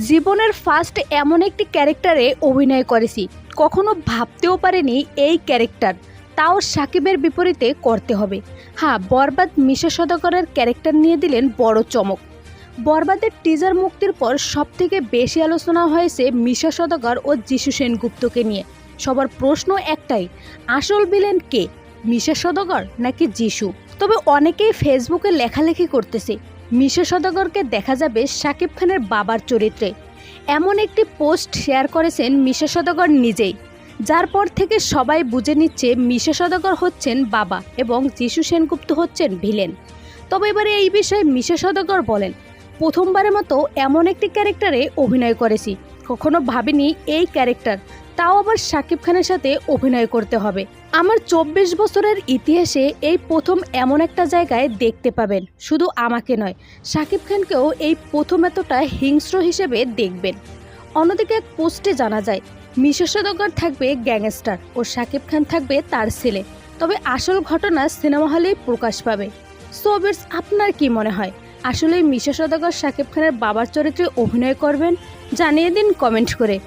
জীবনের ফার্স্ট এমন একটি ক্যারেক্টারে অভিনয় করেছি, কখনো ভাবতেও পারিনি এই ক্যারেক্টার তাও সাকিবের বিপরীতে করতে হবে। হ্যাঁ, বরবাদ মিশা সওদাগরের ক্যারেক্টার নিয়ে দিলেন বড় চমক। বরবাদের টিজার মুক্তির পর সবথেকে বেশি আলোচনা হয়েছে মিশা সওদাগর ও যিশু সেনগুপ্তকে নিয়ে। সবার প্রশ্ন একটাই, আসল ভিলেন কে, মিশা সওদাগর নাকি যিশু? তবে অনেকেই ফেসবুকে লেখালেখি করতেছে মিশা সওদাগরকে দেখা যাবে শাকিব খানের বাবার চরিত্রে। এমন একটি পোস্ট শেয়ার করেছেন মিশা সওদাগর নিজেই, যার পর থেকে সবাই বুঝে নিচ্ছে মিশা সওদাগর হচ্ছেন বাবা এবং যিশু সেনগুপ্ত হচ্ছেন ভিলেন। তবে এবারে এই বিষয়ে মিশা সওদাগর বলেন, প্রথমবারের মতো এমন একটি ক্যারেক্টারে অভিনয় করেছি, কখনো ভাবিনি এই ক্যারেক্টার, তাও আবার শাকিব খানের সাথে অভিনয় করতে হবে। আমার 24 বছরের ইতিহাসে এই প্রথম এমন একটা জায়গায় দেখতে পাবেন, শুধু আমাকে নয় শাকিব খানকেও এই প্রথম এতটা হিংস্র হিসেবে দেখবেন। অন্যদিকে এক পোস্টে জানা যায় মিশা সওদাগর থাকবে গ্যাংস্টার ও শাকিব খান থাকবে তার ছেলে। তবে আসল ঘটনা সিনেমা হলেই প্রকাশ পাবে। সো ভিউয়ার্স, আপনার কি মনে হয় আসলে মিশা সওদাগর শাকিব খানের বাবার চরিত্রে অভিনয় করবেন? জানিয়ে দিন কমেন্ট করে।